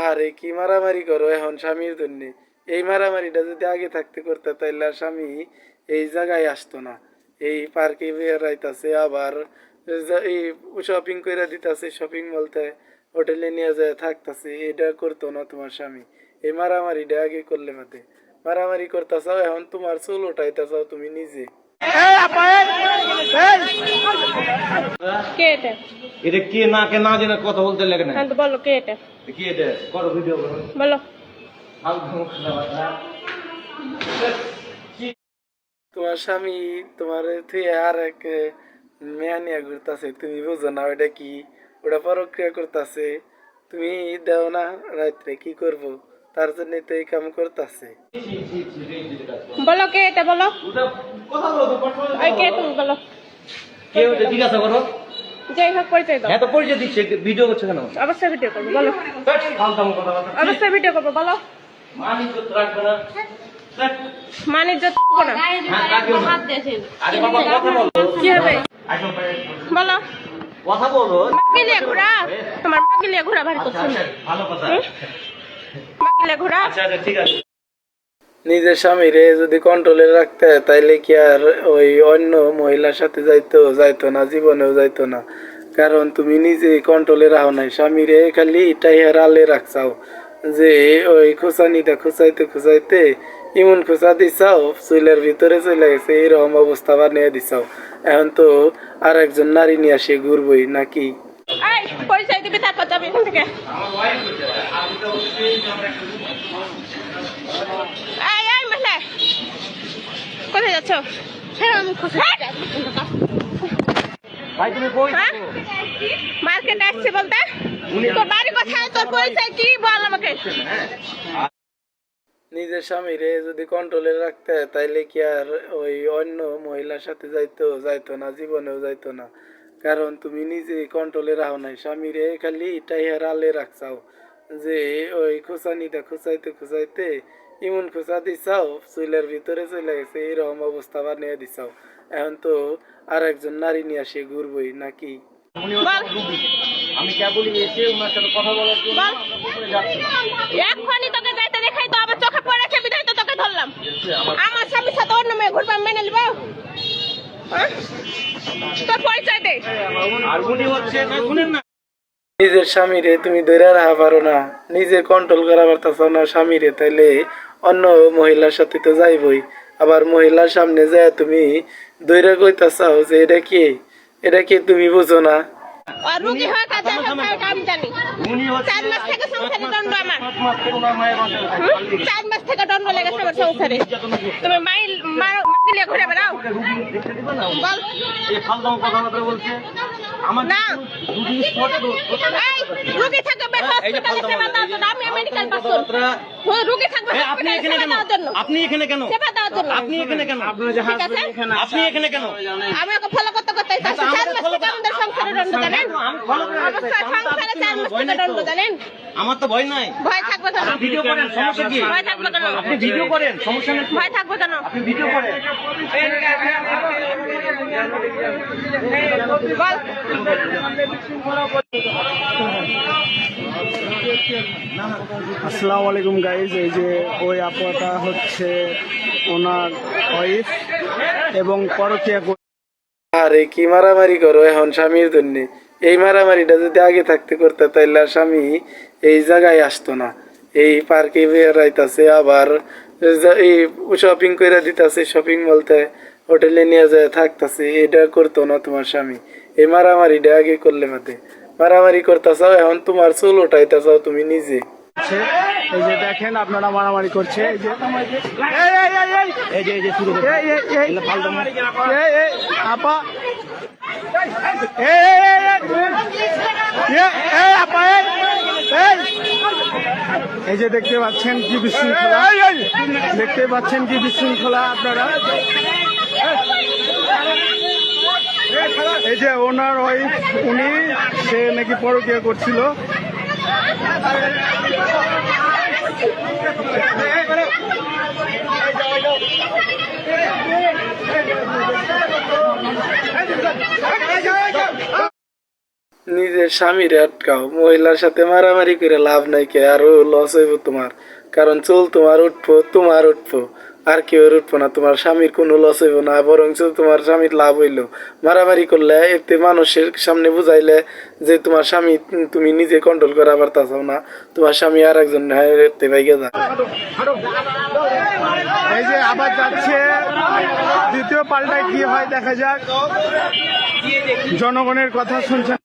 আরে কি মারামারি করো এখন স্বামীর জন্য? এই মারামারিটা যদি আগে থাকতে করতে তাইলে আর স্বামী এই জায়গায় আসতো না। এই পার্কে বেড়াইতাছে, আবার এই শপিং করে দিতেছে, শপিং বলতে হোটেলে নিয়ে যায় থাকতেছে, এটা করতো না তোমার স্বামী। এই মারামারিটা আগে করলে মাতে মারামারি করতেছাও, এখন তোমার চুল উঠাইতেছাও তুমি নিজে। কে এটা? এটা কে না কে না জেনে কথা বলতে লাগে না। হ্যাঁ তো বলো কে এটা? কি এটা? করো ভিডিও করো। বলো। তোমার স্বামী তোমার থেকে আর এক মেয়া নিয়ে ঘুরতেছে, তুমি বুঝো না ওটা কি? ওটা পরক্রিয়া করতেছে, তুমি দেও না রাত্রে কি করব? তার জন্য তো এই কাম করতেছে। বলো কে এটা? বলো। কথা বলো তো। এই কে তুমি? বলো কে ওটা জিজ্ঞাসা করো। যাই হোক পরিচয় দাও। হ্যাঁ তো পরিচয় দিচ্ছে, ভিডিও করছে কেন? অবশ্যই ভিডিও করবো। বলো। ফালতাম কথা বলো। অবশ্যই ভিডিও করবো। বলো। মানিক তো রাখবে না। মানিজ্য থাকবো না। আরে বাবা কথা বলো। কি হবে? আসো ভাই। বলো। কথা বলো। মাগিলিয়া ঘোড়া, তোমার মাগিলিয়া ঘোড়া ভারী আচ্ছা করছো। আচ্ছা ভালো কথা। মাগিলিয়া ঘোড়া। আচ্ছা আচ্ছা ঠিক আছে। নিজের স্বামীরে যদি কন্ট্রোলে রাখতে হয় তাইলে কি আর ওই অন্য মহিলার সাথে যাইতো না, জীবনেও যাইতো না। কারণ তুমি নিজে কন্ট্রোলে রাখো নাই, স্বামীরে খালি টাইহার আলে রাখছাও, যে ওই খুঁচানিটা খুঁচাইতে ইমন খুঁচা দিছাও, চুলের ভিতরে চলে গেছে, এরকম অবস্থা বানিয়ে দিছাও। এখন তো আর একজন নারী নিয়ে আসে ঘুরবই নাকি? এই পরিচয় দিবি, তারপর যাবি এখান থেকে। এই এই মহিলা, কোথায় যাচ্ছ? ভাই তুমি কই হ্যাঁ? মার্কেটে আসছে বলতে? তোর বাড়ি কোথায়? তোর পরিচয় কি বল আমাকে। নিজের স্বামীরে যদি কন্ট্রোলে রাখতে হয় তাইলে কি আর ওই অন্য মহিলার সাথে যাইতো না, জীবনেও যাইতো না। কারণ তুমি নিজে কন্ট্রোলে রাখো নাই, স্বামীরে খালি টাইহার আলে রাখছাও, যে ওই খুঁচানিটা খুঁচাইতে ইমন খুঁচা দিছাও, চুলের ভিতরে চলে গেছে, এরকম অবস্থা বানিয়ে দিছাও। এখন তো আর একজন নারী নিয়ে আসে ঘুরবই নাকি? আমি কেবলই এসে ওনার সাথে কথা বলার জন্য যাচ্ছি। এখনই তোকে যাইতে দেখাই তো আবার চোখে পড়েছে, বিধায় তো তোকে ধরলাম। আমার স্বামীর সাথে অন্য মেয়ে ঘুরবা মেনে নিব? তোর পরিচয় দে। আর উনি হচ্ছে না, শুনেন না, নিজের স্বামীরে তুমি ধরে রাখা পারো না, নিজে কন্ট্রোল করা পারতাছ না স্বামীরে, তাইলে অন্য মহিলার সাথে তো যাইবই। আবার মহিলার সামনে যায় তুমি দৈরা কইতাছাও যে এটা কি তুমি বুঝো না? আর রুগী হয়ে কাজে আমি জানি। উনি হচ্ছে 4 মাস থেকে সংসারে দণ্ড আমার। 5 মাস থেকে ওনার মায়ের বাসায় আছে। 4 মাস থেকে দণ্ড লেগেছে আমার সংসারে। তুমি মাগিলিয়া ঘুরে বেড়াও। দেখতে দিবে না বল। এই ফালতু কথাবার্তা বলছে আমার না। দুদিন স্পটে এই রুগী থাকবে বেড হসপিটালে সেবা দেওয়ার জন্য। আমি মেডিকেল পার্সন। রুগী থাকবে আপনি হসপিটালে এখানে সেবা কেন? দেওয়ার জন্য। আপনি এখানে কেন? সেবা দেওয়ার জন্য। আপনি এখানে কেন? আপনার যে হাজবেন্ড এখানে আপনি এখানে কেন? আমি ওকে ফলো করতে 4 মাস থেকে আমাদের সংসারে দণ্ড জানেন? অবশ্যই সংসারে 4 মাস থেকে দণ্ড জানেন? আমার তো ভয় নাই। ভয় থাকবে কেন? ভিডিও করেন, সমস্যা কি? ভয় থাকবে কেন? আপনি ভিডিও করেন, সমস্যা নেই। ভয় থাকবে কেন? আপনি ভিডিও করেন। বল। আসসালামু আলাইকুম গাইজ। এই যে ওই আপাটা হচ্ছে ওনার ওয়াইফ এবং পরকীয়া। আরে কি মারামারি করো এখন স্বামীর জন্য? এই মারামারিটা যদি আগে থাকতে করতে তাইলে আর স্বামী এই জায়গায় আসতো না। এই পার্কে বেড়াইতাছে, আবার এই শপিং করে দিতেছে, শপিং বলতে হোটেলে নিয়ে যায় থাকতেছে, এটা করতো না তোমার স্বামী। এই মারামারিটা আগে করলে মাতে মারামারি করতেছাও, এখন তোমার চুল উঠাইতেছাও তুমি নিজে। এই যে দেখেন আপনারা মারামারি করছে। এই যে এই যে শুরু করছে। এগুলো ফালতু আপা এই যে দেখতে পাচ্ছেন কি বিশৃঙ্খলা আপনারা। এই যে ওনার ওয়াইফ, সে নাকি পরকীয়া করছিল। নিজের স্বামীর আটকাও, মহিলার সাথে মারামারি করে লাভ নাই, কে আরো লস হইব তোমার, কারণ চুল তোমার উঠবো আর কেউ উঠবো না, তোমার স্বামীর কোনো লস হইব না, বরং তোমার স্বামীর লাভ হইলো। মারামারি করলে এতে মানুষের সামনে বুঝাইলে যে তোমার স্বামী তুমি নিজে কন্ট্রোল করা পারতাছো না, তোমার স্বামী আর একজন এতে ভাইগে যা। এই যে আবার যাচ্ছে, দ্বিতীয় পাল্টায় কি হয় দেখা যাক। জনগণের কথা শুনছেন